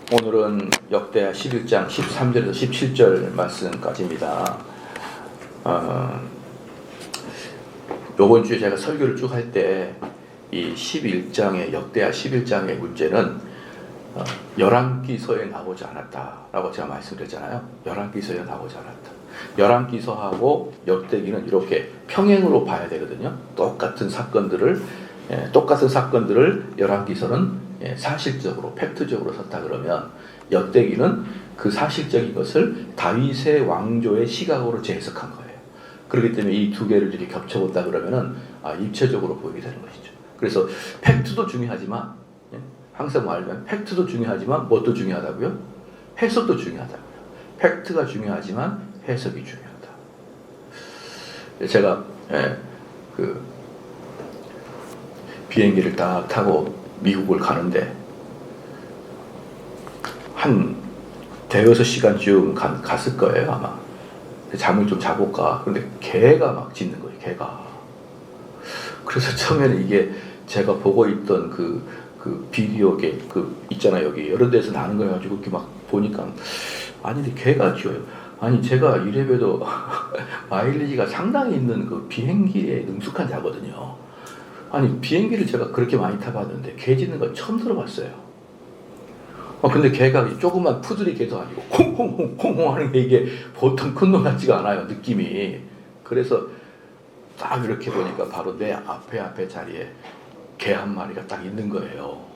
오늘은 역대하 11장 13절에서 17절 말씀까지입니다. 요번 주에 제가 설교를 쭉 할 때 이 11장의 역대하 11장의 문제는 열왕기서에 나오지 않았다라고 제가 말씀드렸잖아요. 열왕기서에 나오지 않았다. 열왕기서하고 역대기는 이렇게 평행으로 봐야 되거든요. 똑같은 사건들을 열왕기서는 사실적으로 팩트적으로 썼다 그러면 역대기는 그 사실적인 것을 다윗의 왕조의 시각으로 재해석한 거예요. 그렇기 때문에 이 두 개를 이렇게 겹쳐본다 그러면은 입체적으로 보이게 되는 것이죠. 그래서 팩트도 중요하지만 항상 말하면 팩트도 중요하지만 뭣도 중요하다고요? 해석도 중요하다고요. 팩트가 중요하지만 해석이 중요하다. 제가 그 비행기를 딱 타고 미국을 가는데 한 대여섯 시간쯤 갔을 거예요 아마. 잠을 좀 자볼까. 그런데 개가 막 짖는 거예요. 개가. 그래서 처음에는 이게 제가 보고 있던 그 비디오게 있잖아요. 여기 여러 데서 나는 거 가지고 이렇게 막 보니까 아니 근데 개가 짖어요. 아니 제가 이래봬도 마일리지가 상당히 있는 그 비행기에 능숙한 자거든요. 아니 비행기를 제가 그렇게 많이 타봤는데 개 짖는 거 처음 들어봤어요. 근데 개가 조그만 푸들이 개도 아니고 콩콩콩콩 하는 게 이게 보통 큰 놈 같지가 않아요. 느낌이. 그래서 딱 이렇게 보니까 바로 내 앞에 자리에 개 한 마리가 딱 있는 거예요.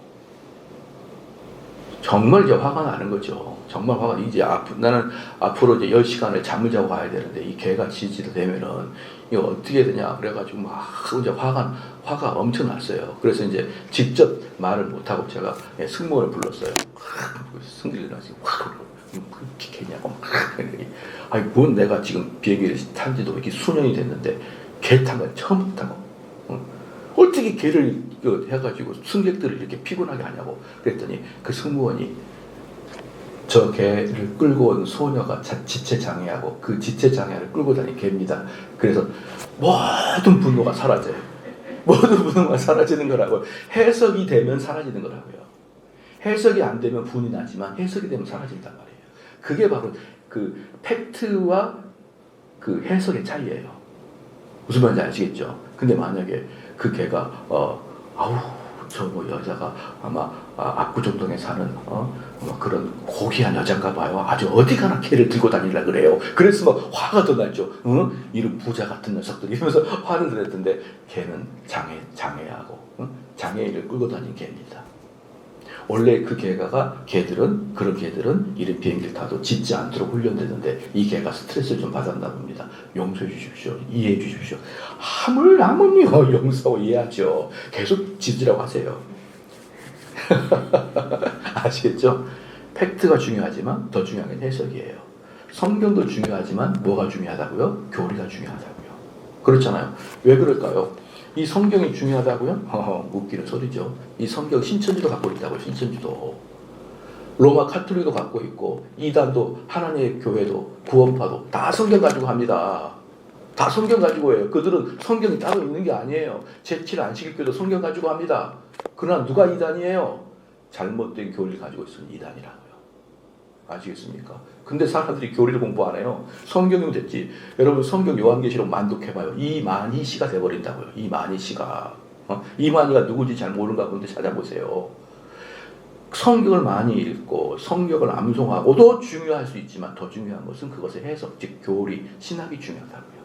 정말 이제 화가 나는 거죠. 정말 화가 이제 나는 앞으로 이제 10시간을 잠을 자고 가야 되는데 이 개가 짖게 되면은 이거 어떻게 되냐 그래가지고 막 이제 화가 엄청 났어요. 그래서 이제 직접 말을 못하고 제가 승무원을 불렀어요. 승질이 나지. 개냐고 막. 아니 뭔 내가 지금 비행기를 탄 지도 이렇게 수년이 됐는데 개 탄 건 처음 타고 어떻게 개를 해가지고 승객들을 이렇게 피곤하게 하냐고 그랬더니 그 승무원이 저 개를 끌고 온 소녀가 지체장애하고 그 지체장애를 끌고 다닌 개입니다. 그래서 모든 분노가 사라져요. 모든 분노가 사라지는 거라고. 해석이 되면 사라지는 거라고요. 해석이 안 되면 분이 나지만 해석이 되면 사라진단 말이에요. 그게 바로 그 팩트와 그 해석의 차이예요. 무슨 말인지 아시겠죠? 근데 만약에 그 개가 저 뭐 여자가 아마 압구정동에 사는 뭐 그런 고귀한 여잔가 봐요. 아주 어디 가나 개를 들고 다니려 그래요. 그래서 막 화가 더 나죠. 이런 부자 같은 녀석들 이러면서 화를 내던데 개는 장애하고 장애인을 끌고 다닌 개입니다. 원래 그 개들은 이런 비행기를 타도 짖지 않도록 훈련되는데 이 개가 스트레스를 좀 받았나 봅니다. 용서해 주십시오. 이해해 주십시오. 하물라면요 용서하고 이해하죠. 계속 짖으라고 하세요. 아시겠죠? 팩트가 중요하지만 더 중요한 건 해석이에요. 성경도 중요하지만 뭐가 중요하다고요? 교리가 중요하다고요. 그렇잖아요. 왜 그럴까요? 이 성경이 중요하다고요? 웃기는 소리죠. 이 성경 신천지도 갖고 있다고요. 신천지도. 로마 카톨릭도 갖고 있고 이단도 하나님의 교회도 구원파도 다 성경 가지고 합니다. 다 성경 가지고 해요. 그들은 성경이 따로 있는 게 아니에요. 제7 안식일교도 성경 가지고 합니다. 그러나 누가 이단이에요? 잘못된 교리를 가지고 있으면 이단이라고요. 아시겠습니까? 근데 사람들이 교리를 공부 안 해요. 성경이면 됐지. 여러분 성경 요한계시록 만독해봐요. 이만희씨가 돼버린다고요. 이만희씨가. 이만희가 누구지 잘 모르는가 본데 찾아보세요. 성경을 많이 읽고 성경을 암송하고도 중요할 수 있지만 더 중요한 것은 그것의 해석, 즉 교리, 신학이 중요하다고요.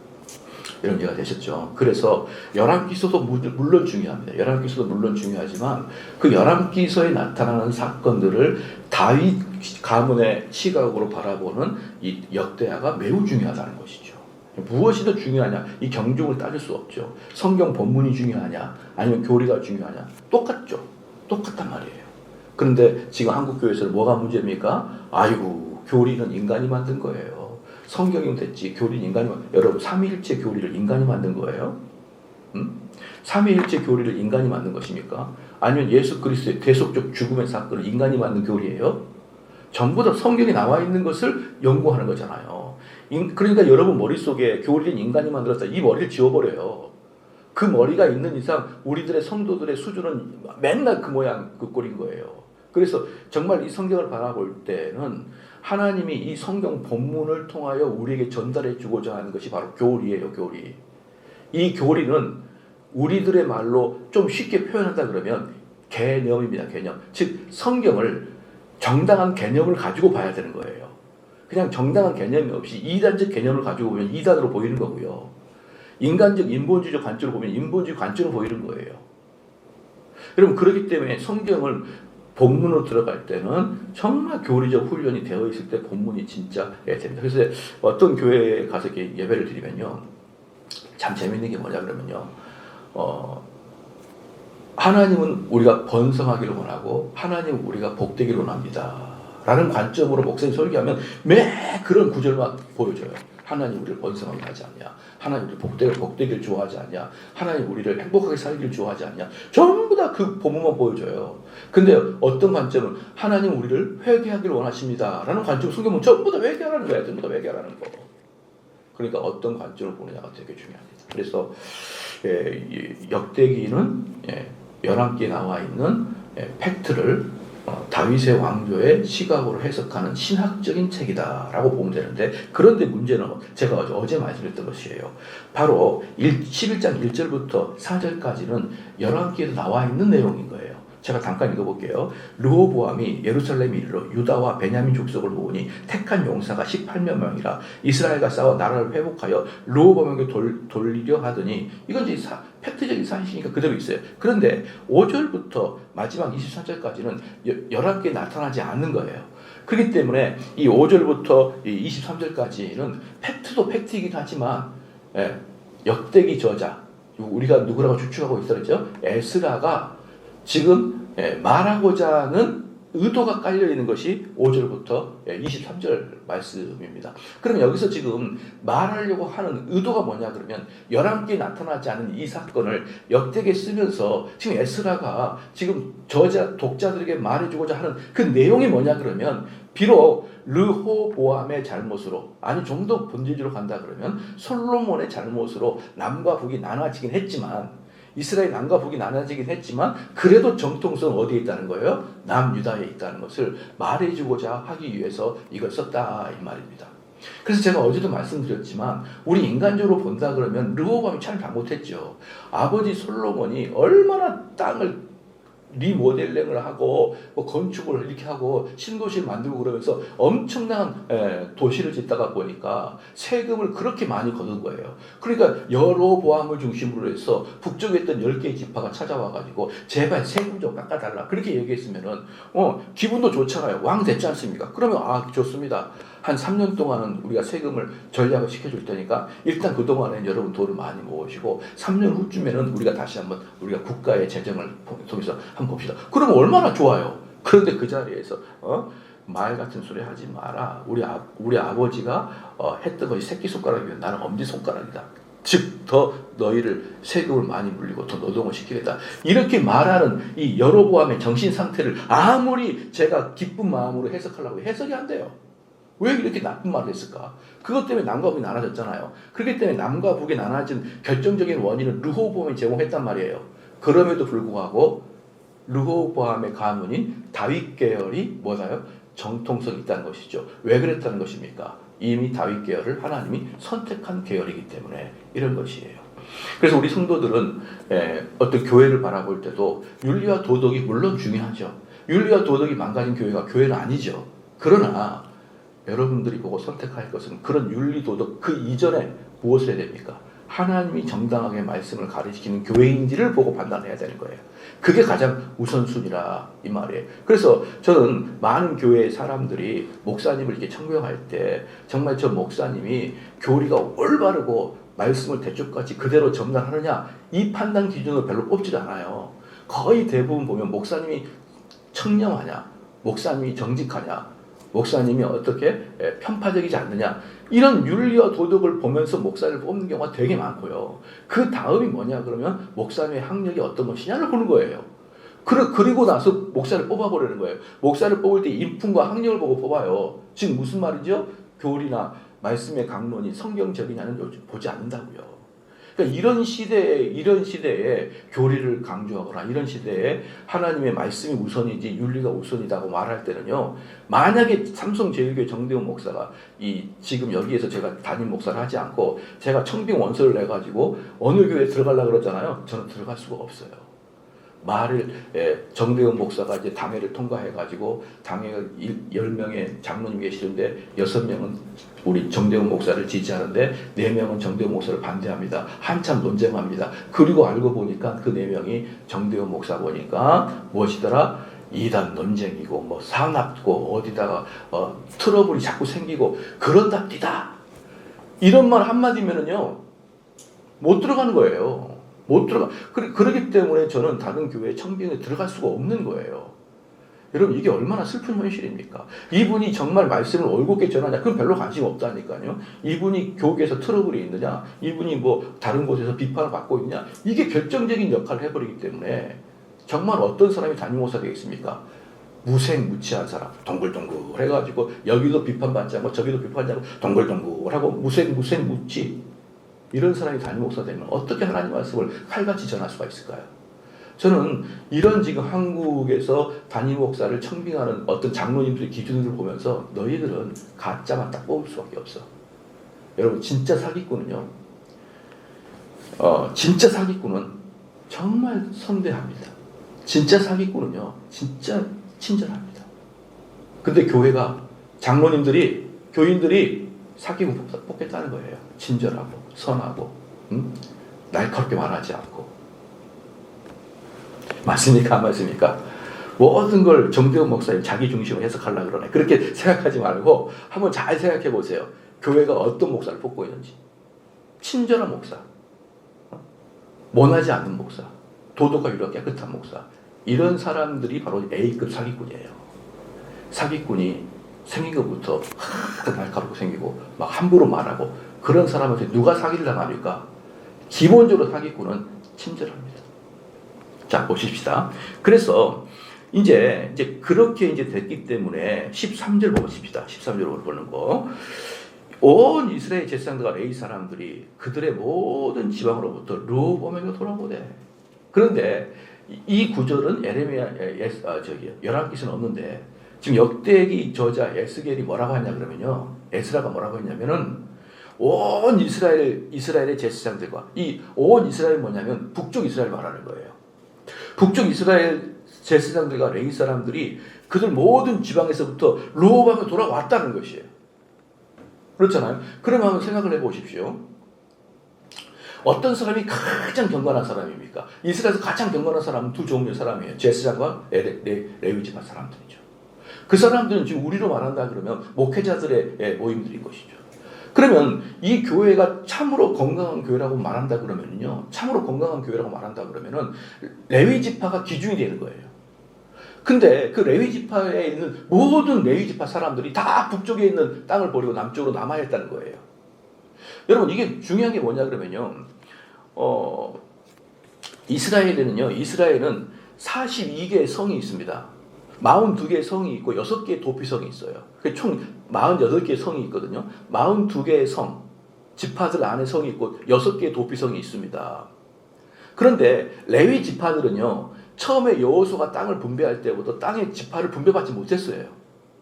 이런 얘기가 되셨죠. 그래서 열왕기서도 물론 중요합니다. 열왕기서도 물론 중요하지만 그 열왕기서에 나타나는 사건들을 다윗 가문의 시각으로 바라보는 이 역대하가 매우 중요하다는 것이죠. 무엇이 더 중요하냐? 이 경중을 따질 수 없죠. 성경 본문이 중요하냐? 아니면 교리가 중요하냐? 똑같죠. 똑같단 말이에요. 그런데 지금 한국교회에서는 뭐가 문제입니까? 아이고 교리는 인간이 만든 거예요. 성경이면 됐지 교리는 인간이 여러분 삼위일체 교리를 인간이 만든 거예요? 삼위일체 교리를 인간이 만든 것입니까? 아니면 예수 그리스도의 대속적 죽음의 사건을 인간이 만든 교리예요? 전부 다 성경에 나와 있는 것을 연구하는 거잖아요. 그러니까 여러분 머릿속에 교리는 인간이 만들었다 이 머리를 지워버려요. 그 머리가 있는 이상 우리들의 성도들의 수준은 맨날 그 모양 그 꼴인 거예요. 그래서 정말 이 성경을 바라볼 때는 하나님이 이 성경 본문을 통하여 우리에게 전달해 주고자 하는 것이 바로 교리예요. 교리. 이 교리는 우리들의 말로 좀 쉽게 표현한다 그러면 개념입니다. 개념. 즉 성경을 정당한 개념을 가지고 봐야 되는 거예요. 그냥 정당한 개념이 없이 이단적 개념을 가지고 보면 이단으로 보이는 거고요. 인간적 인본주의적 관점으로 보면 인본주의 관점으로 보이는 거예요. 여러분 그렇기 때문에 성경을 본문으로 들어갈 때는 정말 교리적 훈련이 되어 있을 때 본문이 진짜 됩니다. 그래서 어떤 교회에 가서 이렇게 예배를 드리면요, 참 재밌는 게 뭐냐 그러면요, 하나님은 우리가 번성하기를 원하고 하나님은 우리가 복되기를 원합니다 라는 관점으로 목사님 설교하면 매 그런 구절만 보여줘요. 하나님 우리를 번성하게 하지 않냐, 하나님 우리 복되기를 좋아하지 않냐, 하나님 우리를 행복하게 살기를 좋아하지 않냐, 전부 다 그 본문만 보여줘요. 근데 어떤 관점은 하나님 우리를 회개하기를 원하십니다 라는 관점, 성경은 전부 다 회개하라는 거야. 전부 다 회개하라는 거. 그러니까 어떤 관점을 보느냐가 되게 중요합니다. 그래서 역대기는 11개에 나와 있는 팩트를 다윗의 왕조의 시각으로 해석하는 신학적인 책이다라고 보면 되는데, 그런데 문제는 제가 어제 말씀드렸던 것이에요. 바로 11장 1절부터 4절까지는 11개에 나와 있는 내용인 거예요. 제가 잠깐 읽어볼게요. 르호보암이 예루살렘에 이르러 유다와 베냐민 족속을 모으니 택한 용사가 18만 명이라 이스라엘과 싸워 나라를 회복하여 르호보암에게 돌리려 하더니, 이건 이제 팩트적인 사실이니까 그대로 있어요. 그런데 5절부터 마지막 23절까지는 11개 나타나지 않는 거예요. 그렇기 때문에 이 5절부터 23절까지는 팩트도 팩트이긴 하지만 역대기 저자, 우리가 누구라고 추측하고 있었죠? 에스라가 지금 말하고자 하는 의도가 깔려있는 것이 5절부터 23절 말씀입니다. 그럼 여기서 지금 말하려고 하는 의도가 뭐냐 그러면 11개 나타나지 않은 이 사건을 역대기에 쓰면서 지금 에스라가 지금 독자들에게 말해주고자 하는 그 내용이 뭐냐 그러면, 비록 르호보암의 잘못으로, 아니 좀 더 본질적으로 간다 그러면 솔로몬의 잘못으로 남과 북이 나눠지긴 했지만, 이스라엘 남과 북이 나눠지긴 했지만 그래도 정통성은 어디에 있다는 거예요? 남유다에 있다는 것을 말해주고자 하기 위해서 이걸 썼다 이 말입니다. 그래서 제가 어제도 말씀드렸지만 우리 인간적으로 본다 그러면 르호보암이 참 잘못했죠. 아버지 솔로몬이 얼마나 땅을 리모델링을 하고 건축을 이렇게 하고 신도시를 만들고 그러면서 엄청난 도시를 짓다가 보니까 세금을 그렇게 많이 거둔 거예요. 그러니까 여로보암을 중심으로 해서 북쪽에 있던 10개의 지파가 찾아와가지고 제발 세금 좀 깎아달라 그렇게 얘기했으면은 기분도 좋잖아요. 왕 됐지 않습니까? 그러면 좋습니다. 한 3년 동안은 우리가 세금을 전략을 시켜줄 테니까 일단 그동안에 여러분 돈을 많이 모으시고 3년 후쯤에는 우리가 다시 한번 우리가 국가의 재정을 통해서 한번 봅시다. 그러면 얼마나 좋아요. 그런데 그 자리에서 말 같은 소리 하지 마라. 우리 아버지가 했던 것이 새끼손가락이면 나는 엄지손가락이다. 즉 더 너희를 세금을 많이 물리고 더 노동을 시키겠다. 이렇게 말하는 이 여로보암의 정신 상태를 아무리 제가 기쁜 마음으로 해석하려고 해석이 안 돼요. 왜 이렇게 나쁜 말을 했을까? 그것 때문에 남과 북이 나눠졌잖아요. 그렇기 때문에 남과 북이 나눠진 결정적인 원인은 르호보암이 제공했단 말이에요. 그럼에도 불구하고 르호보암의 가문인 다윗 계열이 뭐다요? 정통성이 있다는 것이죠. 왜 그랬다는 것입니까? 이미 다윗 계열을 하나님이 선택한 계열이기 때문에 이런 것이에요. 그래서 우리 성도들은 어떤 교회를 바라볼 때도 윤리와 도덕이 물론 중요하죠. 윤리와 도덕이 망가진 교회가 교회는 아니죠. 그러나 여러분들이 보고 선택할 것은 그런 윤리 도덕 그 이전에 무엇을 해야 됩니까? 하나님이 정당하게 말씀을 가르치는 교회인지를 보고 판단해야 되는 거예요. 그게 가장 우선순위라 이 말이에요. 그래서 저는 많은 교회의 사람들이 목사님을 이렇게 청명할 때 정말 저 목사님이 교리가 올바르고 말씀을 대쪽같이 그대로 전달하느냐 이 판단 기준으로 별로 뽑지도 않아요. 거의 대부분 보면 목사님이 청렴하냐, 목사님이 정직하냐, 목사님이 어떻게 편파적이지 않느냐, 이런 윤리와 도덕을 보면서 목사를 뽑는 경우가 되게 많고요. 그 다음이 뭐냐 그러면 목사님의 학력이 어떤 것이냐를 보는 거예요. 그리고 나서 목사를 뽑아보려는 거예요. 목사를 뽑을 때 인품과 학력을 보고 뽑아요. 지금 무슨 말이죠? 교리나 말씀의 강론이 성경적이냐는 보지 않는다고요. 그러니까 이런 시대에 교리를 강조하거나 이런 시대에 하나님의 말씀이 우선이지 윤리가 우선이라고 말할 때는요. 만약에 삼성제일교회 정대훈 목사가 지금 여기에서 제가 담임 목사를 하지 않고 제가 청빙 원서를 내 가지고 어느 교회에 들어가려고 그러잖아요. 저는 들어갈 수가 없어요. 정대훈 목사가 이제 당회를 통과해가지고 당회가 10명의 장로님 계시는데 6명은 우리 정대훈 목사를 지지하는데 4명은 정대훈 목사를 반대합니다. 한참 논쟁합니다. 그리고 알고 보니까 그 4명이 정대훈 목사 보니까 무엇이더라? 이단 논쟁이고 뭐 사납고 어디다가 트러블이 자꾸 생기고 그런답니다. 이런 말 한마디면은요 못 들어가는 거예요. 못 들어가. 그러기 때문에 저는 다른 교회 청빙에 들어갈 수가 없는 거예요. 여러분 이게 얼마나 슬픈 현실입니까? 이분이 정말 말씀을 올곧게 전하냐? 그건 별로 관심 없다니까요. 이분이 교계에서 트러블이 있느냐? 이분이 뭐 다른 곳에서 비판을 받고 있냐? 이게 결정적인 역할을 해버리기 때문에 정말 어떤 사람이 담임 목사 되겠습니까? 무색무취한 사람, 동글동글 해가지고 여기도 비판받지 않고 저기도 비판받지 않고 동글동글하고 무색무취 이런 사람이 담임 목사 되면 어떻게 하나님 말씀을 칼같이 전할 수가 있을까요? 저는 이런 지금 한국에서 담임 목사를 청빙하는 어떤 장로님들의 기준을 보면서 너희들은 가짜만 딱 뽑을 수밖에 없어. 여러분 진짜 사기꾼은요. 진짜 사기꾼은 정말 선대합니다. 진짜 사기꾼은요. 진짜 친절합니다. 근데 교회가 장로님들이 교인들이 사기꾼 뽑겠다는 거예요. 친절하고 선하고 날카롭게 말하지 않고. 맞습니까? 안 맞습니까? 모든 걸 정대훈 목사님 자기 중심으로 해석하려고 그러네. 그렇게 생각하지 말고 한번 잘 생각해 보세요. 교회가 어떤 목사를 뽑고 있는지. 친절한 목사, 모나지 않는 목사, 도덕과 유력 깨끗한 목사. 이런 사람들이 바로 A급 사기꾼이에요. 사기꾼이 생긴 것부터 날카롭고 생기고 막 함부로 말하고 그런 사람한테 누가 사기를 당합니까? 기본적으로 사기꾼은 친절합니다. 자 보십시다. 그래서 이제 그렇게 됐기 때문에 13절 보십시다. 13절 보는 거. 온 이스라엘 제사장들과 레위 사람들이 그들의 모든 지방으로부터 르호보암에게 돌아오되. 그런데 이 구절은 열왕기서는 없는데 지금 역대기 저자 에스겔이 뭐라고 하냐 그러면요. 에스라가 뭐라고 했냐면은 온 이스라엘의 제사장들과 이 온 이스라엘 뭐냐면 북쪽 이스라엘 말하는 거예요. 북쪽 이스라엘 제사장들과 레위 사람들이 그들 모든 지방에서부터 르호보암에 돌아왔다는 것이에요. 그렇잖아요. 그러면 한번 생각을 해보십시오. 어떤 사람이 가장 경건한 사람입니까? 이스라엘에서 가장 경건한 사람은 두 종류의 사람이에요. 제사장과 레위 지파 사람들이죠. 그 사람들은 지금 우리로 말한다 그러면 목회자들의 모임들인 것이죠. 그러면 이 교회가 참으로 건강한 교회라고 말한다 그러면요. 참으로 건강한 교회라고 말한다 그러면은 레위 지파가 기준이 되는 거예요. 근데 그 레위 지파에 있는 모든 레위 지파 사람들이 다 북쪽에 있는 땅을 버리고 남쪽으로 남아야 했다는 거예요. 여러분 이게 중요한 게 뭐냐 그러면요. 이스라엘은 42개의 성이 있습니다. 42개의 성이 있고 6개의 도피성이 있어요. 총 48개의 성이 있거든요. 42개의 성, 지파들 안에 성이 있고 6개의 도피성이 있습니다. 그런데 레위 지파들은요. 처음에 여호수아가 땅을 분배할 때부터 땅의 지파를 분배받지 못했어요.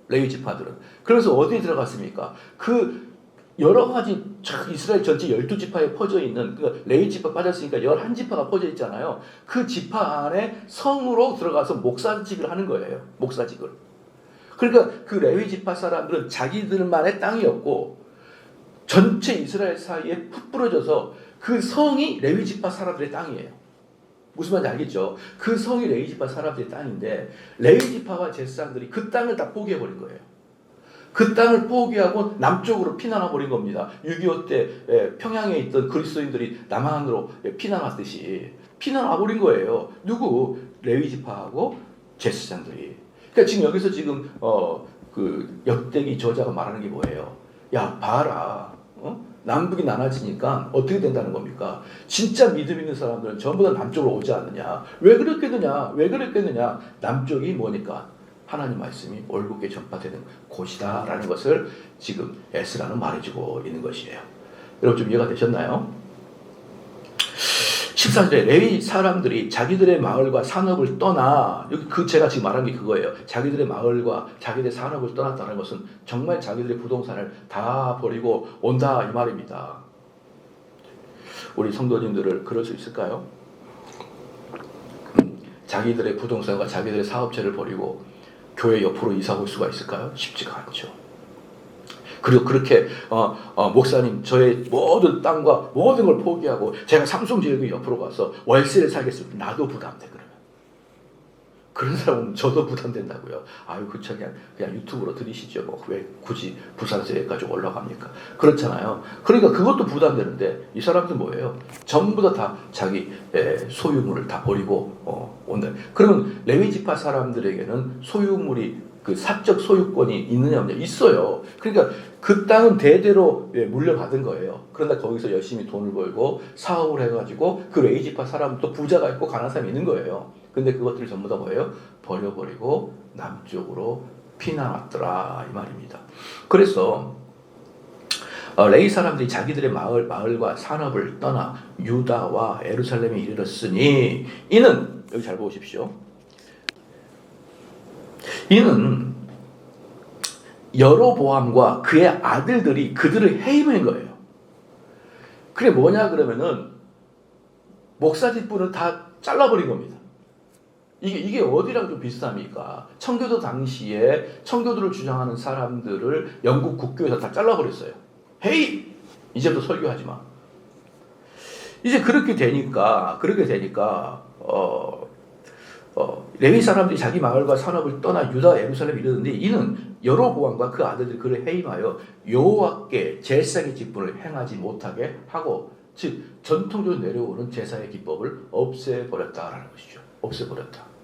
레위 지파들은. 그래서 어디에 들어갔습니까? 그 여러 가지 이스라엘 전체 12지파에 퍼져 있는 그 레위 지파 빠졌으니까 11지파가 퍼져 있잖아요. 그 지파 안에 성으로 들어가서 목사직을 하는 거예요. 목사직을. 그러니까 그 레위 지파 사람들은 자기들만의 땅이었고 전체 이스라엘 사이에 푹 뿌려져서 그 성이 레위 지파 사람들의 땅이에요. 무슨 말인지 알겠죠? 그 성이 레위 지파 사람들의 땅인데 레위 지파와 제사장들이 그 땅을 다 포기해버린 거예요. 그 땅을 포기하고 남쪽으로 피난와 버린 겁니다. 6.25 때 평양에 있던 그리스도인들이 남한으로 피난왔듯이 피난와 버린 거예요. 누구? 레위 지파하고 제사장들이. 그러니까 지금 여기서 그 역대기 저자가 말하는 게 뭐예요? 야 봐라. 남북이 나눠지니까 어떻게 된다는 겁니까? 진짜 믿음 있는 사람들은 전부 다 남쪽으로 오지 않느냐? 왜 그랬겠느냐? 남쪽이 뭐니까? 하나님 말씀이 올곧게 전파되는 곳이다라는 것을 지금 에스라는 말해주고 있는 것이에요. 여러분 좀 이해가 되셨나요? 14절에 레위 사람들이 자기들의 마을과 산업을 떠나, 여기 제가 지금 말한 게 그거예요. 자기들의 마을과 자기들의 산업을 떠났다는 것은 정말 자기들의 부동산을 다 버리고 온다 이 말입니다. 우리 성도님들을 그럴 수 있을까요? 자기들의 부동산과 자기들의 사업체를 버리고 교회 옆으로 이사 올 수가 있을까요? 쉽지가 않죠. 그리고 그렇게 목사님 저의 모든 땅과 모든 걸 포기하고 제가 삼성제일교 옆으로 가서 월세를 살겠습니다. 나도 부담돼 그러면. 그런 사람은 저도 부담된다고요. 아유 그쵸 그냥 유튜브로 들으시죠. 뭐 왜 굳이 부산에서 여기까지 올라갑니까? 그렇잖아요. 그러니까 그것도 부담되는데 이 사람들 뭐예요? 전부 다 자기 소유물을 다 버리고 온다. 그러면 레위 지파 사람들에게는 소유물이 그 사적 소유권이 있느냐 없느냐 있어요. 그러니까 그 땅은 대대로 물려받은 거예요. 그런데 거기서 열심히 돈을 벌고 사업을 해가지고 그 레위 지파 사람은 또 부자가 있고 가난한 사람이 있는 거예요. 근데 그것들을 전부 다 뭐예요? 버려버리고 남쪽으로 피난 왔더라 이 말입니다. 그래서 레위 사람들이 자기들의 마을과 산업을 떠나 유다와 예루살렘에 이르렀으니 이는 여기 잘 보십시오. 이는 여로보암과 그의 아들들이 그들을 해임한 거예요. 그게 뭐냐 그러면은 목사집부는 다 잘라버린 겁니다. 이게 어디랑 좀 비슷합니까? 청교도 당시에 청교도를 주장하는 사람들을 영국 국교에서 다 잘라버렸어요. 헤이! 이제부터 설교하지 마. 이제 그렇게 되니까 레위 사람들이 자기 마을과 산업을 떠나 유다 예루살렘에 이르는데 이는 여로보암과 그 아들들이 그를 해임하여 여호와께 제사의 직분을 행하지 못하게 하고 즉 전통적으로 내려오는 제사의 기법을 없애버렸다라는 것이죠. 없애버렸다.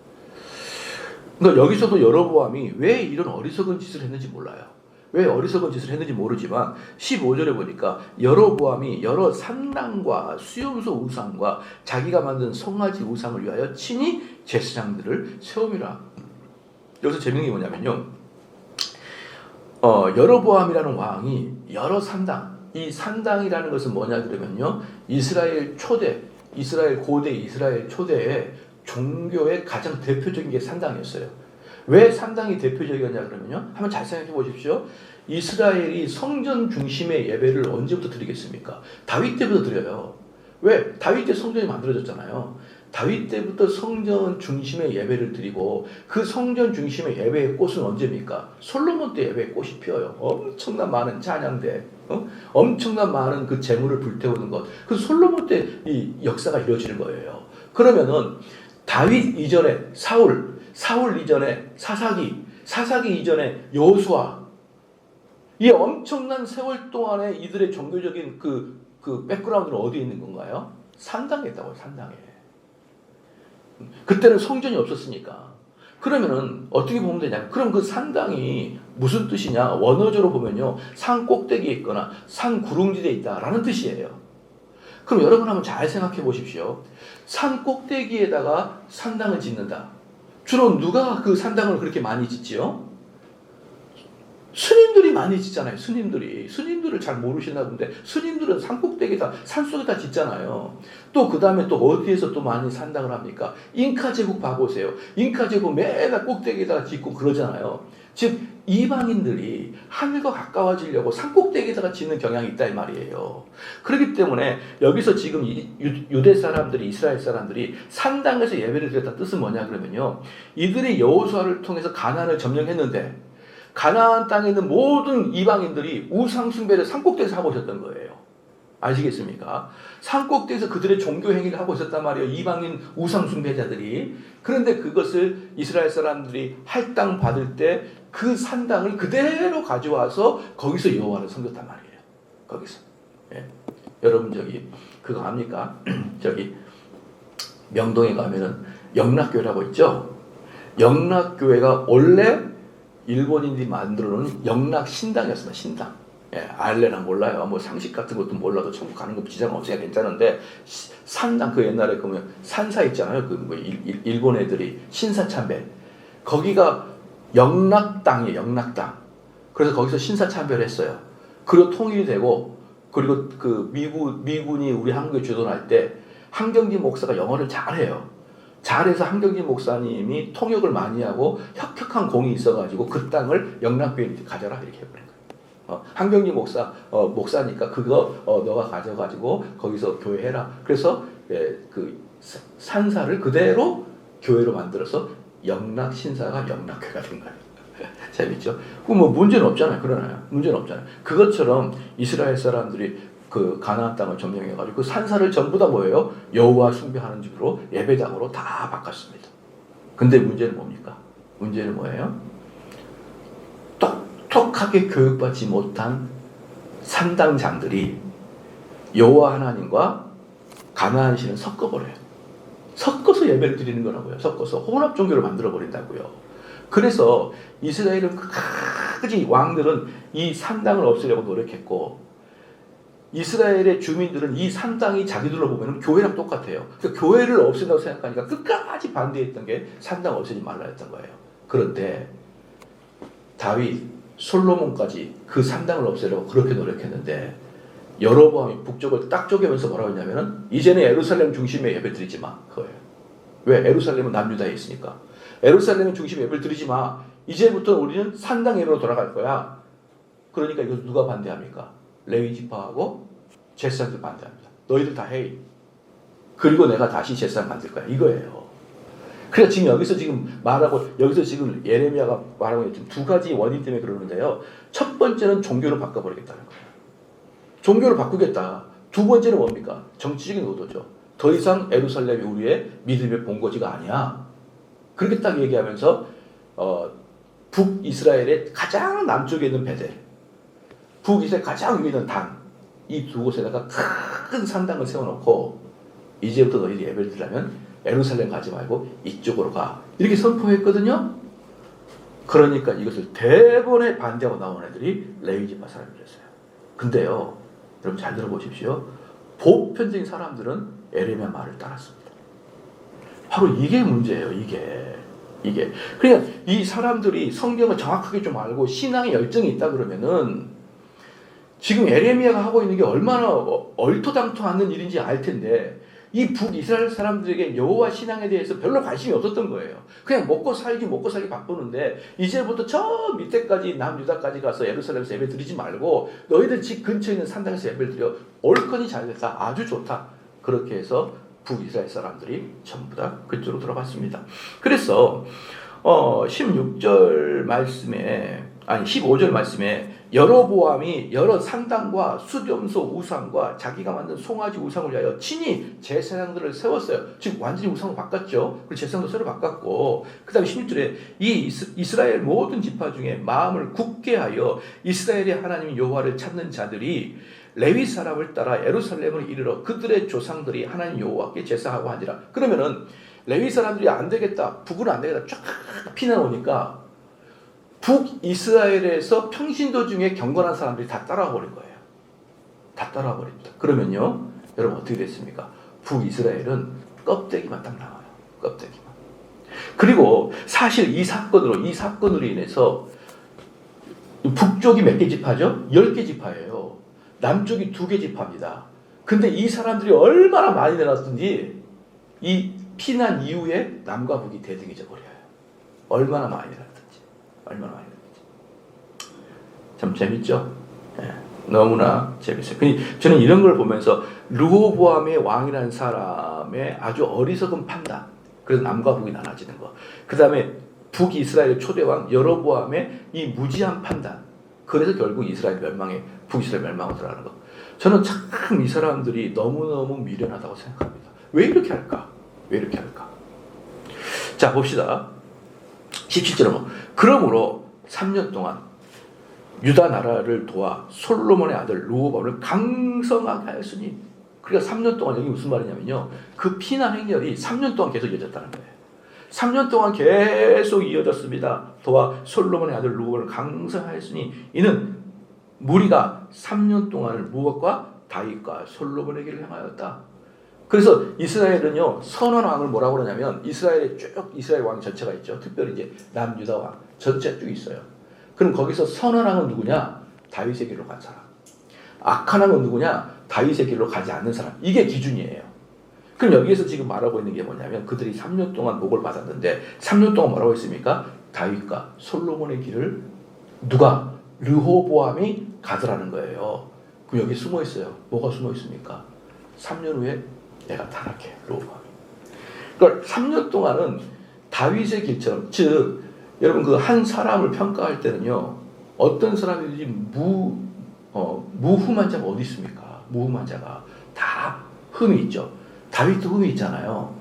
그러니까 여기서도 여로보암이 왜 이런 어리석은 짓을 했는지 몰라요. 왜 어리석은 짓을 했는지 모르지만 15절에 보니까 여로보암이 여러 산당과 수용소 우상과 자기가 만든 송아지 우상을 위하여 친히 제사장들을 세움이라. 여기서 재밌는 게 뭐냐면요. 여로보암이라는 왕이 여러 산당, 이 산당이라는 것은 뭐냐 그러면요. 이스라엘 고대 이스라엘 초대의 종교의 가장 대표적인 게 산당이었어요. 왜 산당이 대표적이었냐 그러면요. 한번 잘 생각해 보십시오. 이스라엘이 성전 중심의 예배를 언제부터 드리겠습니까? 다윗 때부터 드려요. 왜? 다윗 때 성전이 만들어졌잖아요. 다윗 때부터 성전 중심의 예배를 드리고 그 성전 중심의 예배의 꽃은 언제입니까? 솔로몬 때 예배의 꽃이 피어요. 엄청난 많은 찬양대, 엄청난 많은 그 제물을 불태우는 것. 그 솔로몬 때 이 역사가 이루어지는 거예요. 그러면은 다윗 이전에 사울 이전에 사사기 이전에 여호수아, 이 엄청난 세월 동안에 이들의 종교적인 그 백그라운드는 어디에 있는 건가요? 산당에 있다고요. 산당에. 그때는 성전이 없었으니까. 그러면은 어떻게 보면 되냐? 그럼 그 산당이 무슨 뜻이냐? 원어적으로 보면요, 산 꼭대기에 있거나 산 구릉지대에 있다라는 뜻이에요. 그럼 여러분 한번 잘 생각해 보십시오. 산 꼭대기에다가 산당을 짓는다. 주로 누가 그 산당을 그렇게 많이 짓지요? 스님들이 많이 짓잖아요. 스님들을 잘 모르시나 본데 스님들은 산 꼭대기에다 산속에다 짓잖아요. 또 그 다음에 또 어디에서 또 많이 산당을 합니까? 잉카 제국 봐보세요. 잉카 제국 맨날 꼭대기에다가 짓고 그러잖아요. 즉 이방인들이 하늘과 가까워지려고 산 꼭대기에다가 짓는 경향이 있다 이 말이에요. 그렇기 때문에 여기서 지금 유대 사람들이, 이스라엘 사람들이 산당에서 예배를 드렸다는 뜻은 뭐냐 그러면요, 이들이 여호수아를 통해서 가나안을 점령했는데 가나안 땅에 있는 모든 이방인들이 우상 숭배를 산 꼭대기에서 하고 있었던 거예요. 아시겠습니까? 산 꼭대기에서 그들의 종교 행위를 하고 있었단 말이에요. 이방인 우상 숭배자들이. 그런데 그것을 이스라엘 사람들이 할당 받을 때 그 산당을 그대로 가져와서 거기서 여호와를 섬겼단 말이에요. 거기서. 예. 여러분 그거 압니까? 명동에 가면은 영락교회라고 있죠. 영락교회가 원래 일본인들이 만들어놓은 영락 신당이었습니다. 신당. 예, 알레나 몰라요. 뭐 상식 같은 것도 몰라도 천국 가는 거 지장 없으니까 괜찮은데 산당, 그 옛날에 그러면 산사 있잖아요. 그 뭐 일본 애들이 신사참배. 거기가 영락당이에요. 영락당. 그래서 거기서 신사참배를 했어요. 그리고 통일이 되고, 그리고 그 미군이 우리 한국에 주둔할 때 한경진 목사가 영어를 잘해요. 잘해서 한경진 목사님이 통역을 많이 하고 혁혁한 공이 있어가지고 그 땅을 영락교회 가져라 이렇게 해버린 거예요. 한경진 목사니까 그거 너가 가져가지고 거기서 교회 해라. 그래서 그 산사를 그대로 교회로 만들어서 영락 신사가 영락교회가 된 거예요. 재밌죠? 뭐 문제는 없잖아요. 그러나요? 문제는 없잖아요. 그것처럼 이스라엘 사람들이 그 가나안 땅을 점령해가지고 그 산사를 전부 다 뭐예요? 여호와 숭배하는 집으로 예배당으로 다 바꿨습니다. 근데 문제는 뭡니까? 문제는 뭐예요? 똑똑하게 교육받지 못한 산당장들이 여호와 하나님과 가나안 신을 섞어버려요. 섞어서 예배를 드리는 거라고요. 섞어서 혼합 종교를 만들어 버린다고요. 그래서 이스라엘은 끝까지 왕들은 이 산당을 없애려고 노력했고 이스라엘의 주민들은 이 산당이 자기들로 보면 교회랑 똑같아요. 그러니까 교회를 없앤다고 생각하니까 끝까지 반대했던 게 산당 없애지 말라 했던 거예요. 그런데 다윗, 솔로몬까지 그 산당을 없애려고 그렇게 노력했는데 여로보암이 북쪽을 딱 쪼개면서 뭐라고 했냐면은 이제는 예루살렘 중심에 예배 드리지 마. 그거예요. 왜? 예루살렘은 남유다에 있으니까. 예루살렘 중심에 예배를 드리지 마. 이제부터 우리는 산당 예배로 돌아갈 거야. 그러니까 이거 누가 반대합니까? 레위 지파하고 제사장들 반대합니다. 너희들 다 해. 그리고 내가 다시 제사장 만들 거야. 이거예요. 그러니까 지금 여기서 지금 말하고 여기서 지금 예레미야가 말하고 있는 두 가지 원인 때문에 그러는데요. 첫 번째는 종교를 바꿔버리겠다는 거예요. 종교를 바꾸겠다. 두 번째는 뭡니까? 정치적인 의도죠. 더 이상 예루살렘이 우리의 믿음의 본거지가 아니야. 그렇게 딱 얘기하면서 북이스라엘의 가장 남쪽에 있는 베델, 북이스라엘 가장 위에 있는 단, 이 두 곳에다가 큰 산당을 세워놓고 이제부터 너희들이 예배를 드리려면 예루살렘 가지 말고 이쪽으로 가. 이렇게 선포했거든요. 그러니까 이것을 대번에 반대하고 나온 애들이 레위지파 사람들이었어요. 근데요, 여러분 잘 들어보십시오. 보편적인 사람들은 예레미야 말을 따랐습니다. 바로 이게 문제예요. 이게. 그러니까 이 사람들이 성경을 정확하게 좀 알고 신앙의 열정이 있다 그러면은 지금 예레미야가 하고 있는 게 얼마나 얼토당토 않는 일인지 알 텐데 이 북이스라엘 사람들에게 여호와 신앙에 대해서 별로 관심이 없었던 거예요. 그냥 먹고 살기 바쁘는데 이제부터 저 밑에까지 남유다까지 가서 예루살렘에서 예배 드리지 말고 너희들 집 근처에 있는 산당에서 예배를 드려. 옳거니 잘됐다. 아주 좋다. 그렇게 해서 북이스라엘 사람들이 전부 다 그쪽으로 들어갔습니다. 그래서 15절 말씀에 여로보암이 여러 산당과 수렴소 우상과 자기가 만든 송아지 우상을 위하여 친히 제사장들을 세웠어요. 지금 완전히 우상을 바꿨죠. 그리고 제사장도 새로 바꿨고 그 다음에 16절에 이 이스라엘 모든 지파 중에 마음을 굳게 하여 이스라엘의 하나님 여호와를 찾는 자들이 레위 사람을 따라 예루살렘을 이르러 그들의 조상들이 하나님 여호와께 제사하고 하니라. 그러면은 레위 사람들이 안 되겠다. 북은 안 되겠다. 쫙 피나오니까 북이스라엘에서 평신도 중에 경건한 사람들이 다 따라와 버린 거예요. 다 따라와 버립니다. 그러면요, 여러분 어떻게 됐습니까? 북이스라엘은 껍데기만 딱 나와요. 껍데기만. 그리고 사실 이 사건으로 인해서 북쪽이 몇 개 지파죠? 10개 지파예요. 남쪽이 2개 지파입니다. 근데 이 사람들이 얼마나 많이 내놨든지 이 피난 이후에 남과 북이 대등해져 버려요. 얼마나 많이 내놨든지. 참 재밌죠? 네, 너무나 재밌어요. 저는 이런 걸 보면서 르호보암의 왕이라는 사람의 아주 어리석은 판단, 그래서 남과 북이 나눠지는 거, 그 다음에 북이스라엘의 초대왕 여로보암의 이 무지한 판단, 그래서 결국 북이스라엘 멸망으로 들어가는 거. 저는 참 이 사람들이 너무너무 미련하다고 생각합니다. 왜 이렇게 할까? 자, 봅시다. 17절은 그러므로 3년 동안 유다 나라를 도와 솔로몬의 아들 르호보암을 강성하게 하였으니, 그러니까 3년 동안, 여기 무슨 말이냐면요, 그 피난 행렬이 3년 동안 계속 이어졌다는 거예요. 3년 동안 계속 이어졌습니다. 도와 솔로몬의 아들 르호보암을 강성하였으니 이는 무리가 3년 동안을 무엇과 다윗과 솔로몬에게를 향하였다. 그래서 이스라엘은요, 선한 왕을 뭐라고 그러냐면, 이스라엘 왕 전체가 있죠. 특별히 이제 남유다 왕 전체 쭉 있어요. 그럼 거기서 선한 왕은 누구냐? 다윗의 길로 간 사람. 악한 왕은 누구냐? 다윗의 길로 가지 않는 사람. 이게 기준이에요. 그럼 여기에서 지금 말하고 있는 게 뭐냐면 그들이 3년 동안 복을 받았는데 3년 동안 뭐라고 했습니까? 다윗과 솔로몬의 길을 누가? 르호보암이 가더라는 거예요. 그럼 여기 숨어 있어요. 뭐가 숨어 있습니까? 3년 후에 내가 타락해, 르호보암이. 그러니까 3년 동안은 다윗의 길처럼, 즉 여러분 그 한 사람을 평가할 때는요, 어떤 사람이든지 무흠한 자가 어디 있습니까? 무흠한 자가 다 흠이 있죠. 다윗도 흠이 있잖아요.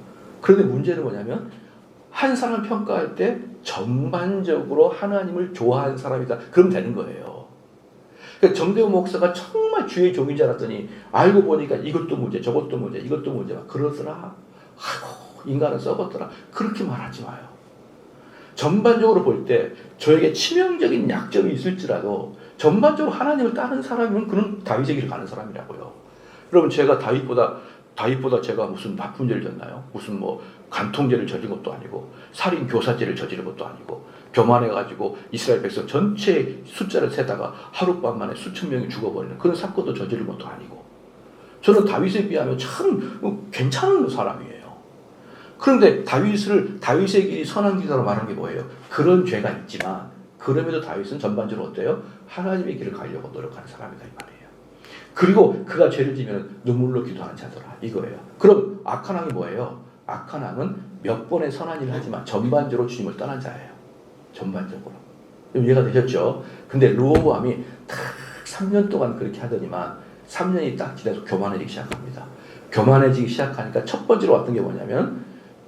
그런데 문제는 뭐냐면 한 사람을 평가할 때 전반적으로 하나님을 좋아하는 사람이다. 그러면 되는 거예요. 그러니까 정대호 목사가 정말 주의 종인 줄 알았더니 알고 보니까 이것도 문제, 저것도 문제, 이것도 문제 막 그러더라. 아이고, 인간은 썩었더라. 그렇게 말하지 마요. 전반적으로 볼 때 저에게 치명적인 약점이 있을지라도 전반적으로 하나님을 따르는 사람이면 그는 다윗의 길을 가는 사람이라고요. 여러분 제가 다윗보다 제가 무슨 나쁜 죄를 졌나요? 무슨 뭐 간통죄를 저지른 것도 아니고 살인 교사죄를 저지른 것도 아니고 교만해가지고 이스라엘 백성 전체의 숫자를 세다가 하룻밤 만에 수천 명이 죽어버리는 그런 사건도 저지른 것도 아니고 저는 다윗에 비하면 참 괜찮은 사람이에요. 그런데 다윗의 길이 선한 길이라고 말하는 게 뭐예요? 그런 죄가 있지만 그럼에도 다윗은 전반적으로 어때요? 하나님의 길을 가려고 노력하는 사람이다 이 말이에요. 그리고 그가 죄를 지면 눈물로 기도하는 자더라 이거예요. 그럼 악한 왕이 뭐예요? 악한 왕은 몇 번의 선한 일을 하지만 전반적으로 주님을 떠난 자예요. 전반적으로. 이해가 되셨죠? 근데 르호보암이 딱 3년 동안 그렇게 하더니만 3년이 딱 지나서 교만해지기 시작합니다. 교만해지기 시작하니까 첫 번째로 왔던 게 뭐냐면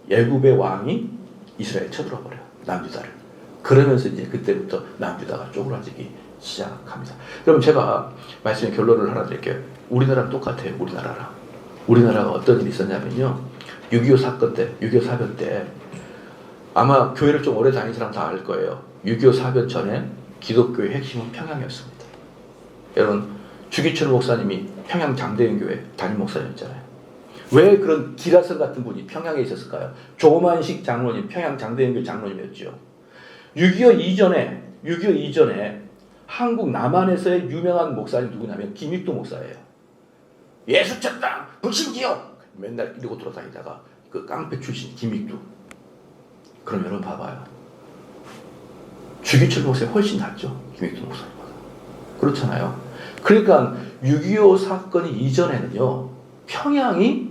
애굽의 왕이 이스라엘에 쳐들어 버려요. 남유다를. 그러면서 이제 그때부터 남유다가 쪼그라지기 시작합니다. 그럼 제가 말씀의 결론을 하나 드릴게요. 우리나라랑 똑같아요. 우리나라가 어떤 일이 있었냐면요. 6.25 사건 때, 6.25 사변 때 아마 교회를 좀 오래 다닌 사람 다 알 거예요. 6.25 사변 전에 기독교의 핵심은 평양이었습니다. 여러분 주기철 목사님이 평양 장대연교회 담임 목사님이었잖아요. 왜 그런 기라성 같은 분이 평양에 있었을까요? 조만식 장로님, 평양 장대연교회 장로님이었죠. 6.25 이전에 한국 남한에서의 유명한 목사님 누구냐면 김익도 목사예요. 예수천당 불신지요 맨날 이러고 돌아다니다가 그 깡패 출신 김익도. 그럼 여러분 봐봐요. 주기철 목사님 훨씬 낫죠. 김익도 목사님보다. 그렇잖아요. 그러니까 6.25 사건이 이전에는요. 평양이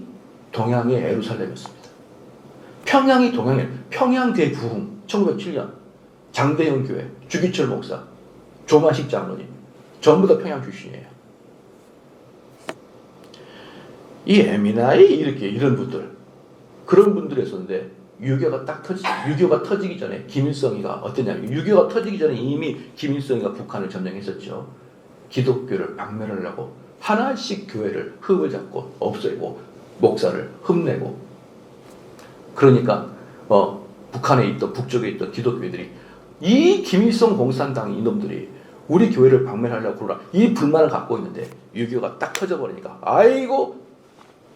동양의 예루살렘이었습니다. 평양이 동양의 평양 대부흥 1907년 장대현 교회 주기철 목사 조만식 장로님 전부 다 평양 출신이에요. 이 에미나이 이렇게 이런 분들 그런 분들이 있었는데 6.25가 터지기 전에 김일성이가 어땠냐면 6.25가 터지기 전에 이미 김일성이가 북한을 점령했었죠. 기독교를 박멸하려고 하나씩 교회를 흙을 잡고 없애고 목사를 흠내고 그러니까 북한에 있던 북쪽에 있던 기독교인들이 이 김일성 공산당 이놈들이 우리 교회를 박멸하려고 그러라 이 불만을 갖고 있는데 6.25가 딱 터져버리니까 아이고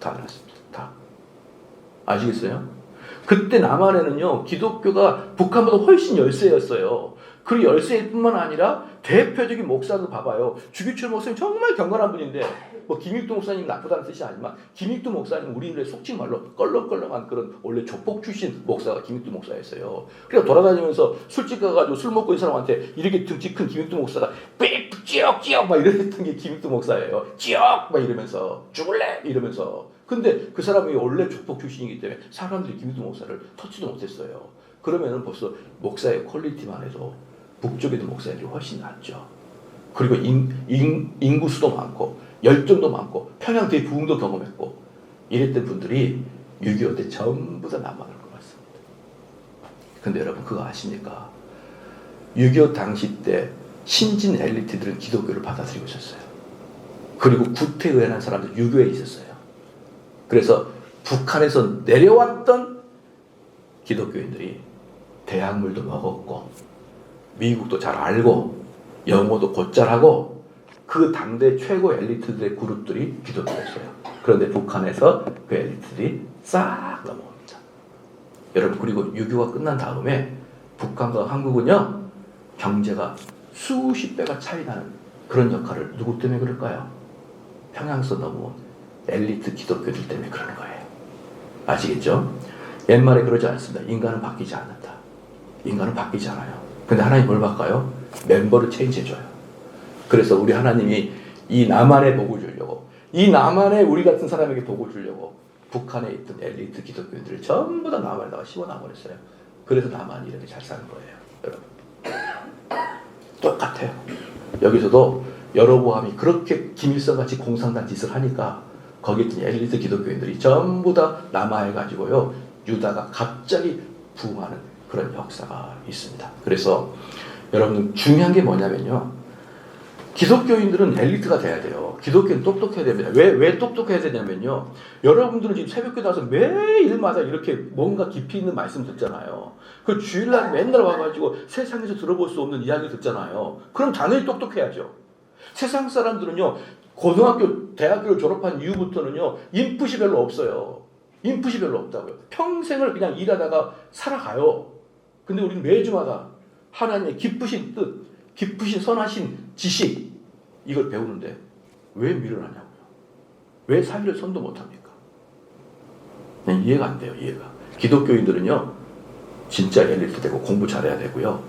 다 알았습니다. 다 아시겠어요? 그때 남한에는요 기독교가 북한보다 훨씬 열세였어요. 그 열세일 뿐만 아니라 대표적인 목사도 봐봐요. 주기철 목사님 정말 경건한 분인데 뭐 김익도 목사님 나쁘다는 뜻이 아니지만 김익도 목사님 우리들의 속칭 말로 껄렁껄렁한 그런 원래 조폭 출신 목사가 김익도 목사였어요. 그러니까 돌아다니면서 술집 가가지고 술 먹고 있는 사람한테 이렇게 등치 큰 김익도 목사가 삐쭉 막 이랬던 게 김익도 목사예요. 쭉 막 이러면서 죽을래 이러면서. 근데 그 사람이 원래 조폭 출신이기 때문에 사람들이 김익도 목사를 터치도 못했어요. 그러면은 벌써 목사의 퀄리티만 해도 북쪽에도 목사들이 훨씬 낫죠. 그리고 인구 수도 많고 열정도 많고 평양 대부흥도 경험했고 이랬던 분들이 6.25 때 전부 다 남한을 걸었습니다. 근데 여러분 그거 아십니까? 6.25 당시 때 신진 엘리트들은 기독교를 받아들이고 있었어요. 그리고 구태의연한 사람들 유교에 있었어요. 그래서 북한에서 내려왔던 기독교인들이 대학물도 먹었고 미국도 잘 알고 영어도 곧잘하고 그 당대 최고 엘리트들의 그룹들이 기독교였어요. 그런데 북한에서 그 엘리트들이 싹 넘어옵니다. 여러분 그리고 6.25가 끝난 다음에 북한과 한국은요 경제가 수십 배가 차이 나는 그런 역할을 누구 때문에 그럴까요? 평양에서 넘어온 엘리트 기독교들 때문에 그러는 거예요. 아시겠죠? 옛말에 그러지 않습니다. 인간은 바뀌지 않는다. 인간은 바뀌지 않아요. 근데 하나님 뭘 바꿔요? 멤버를 체인지해줘요. 그래서 우리 하나님이 이 남한에 복을 주려고, 이 남한에 우리 같은 사람에게 복을 주려고 북한에 있던 엘리트 기독교인들을 전부 다 남한에다가 심어놔버렸어요. 그래서 남한이 이렇게 잘 사는 거예요. 여러분. 똑같아요. 여기서도 여로보암이 그렇게 김일성같이 공상단 짓을 하니까 거기 있던 엘리트 기독교인들이 전부 다 남하해가지고요, 유다가 갑자기 부흥하는 그런 역사가 있습니다. 그래서 여러분 중요한 게 뭐냐면요, 기독교인들은 엘리트가 돼야 돼요. 기독교는 똑똑해야 됩니다. 왜 똑똑해야 되냐면요, 여러분들은 지금 새벽기도 나서 매일마다 이렇게 뭔가 깊이 있는 말씀 듣잖아요. 그 주일날 맨날 와가지고 세상에서 들어볼 수 없는 이야기 듣잖아요. 그럼 당연히 똑똑해야죠. 세상 사람들은요, 고등학교, 대학교를 졸업한 이후부터는요, 인풋이 별로 없어요. 인풋이 별로 없다고요. 평생을 그냥 일하다가 살아가요. 근데 우리는 매주마다 하나님의 기쁘신 뜻, 기쁘신 선하신 지식, 이걸 배우는데 왜 미련하냐고요. 왜 살릴 손도 못합니까? 이해가 안 돼요. 이해가. 기독교인들은요, 진짜 엘리트 되고 공부 잘해야 되고요.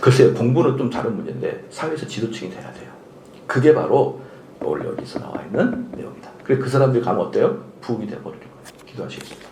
글쎄요, 공부는 좀 다른 문제인데 사회에서 지도층이 돼야 돼요. 그게 바로 오늘 여기서 나와 있는 내용이다. 그래서 그 사람들이 가면 어때요? 부흥이 돼버리는 거예요. 기도하시겠습니다.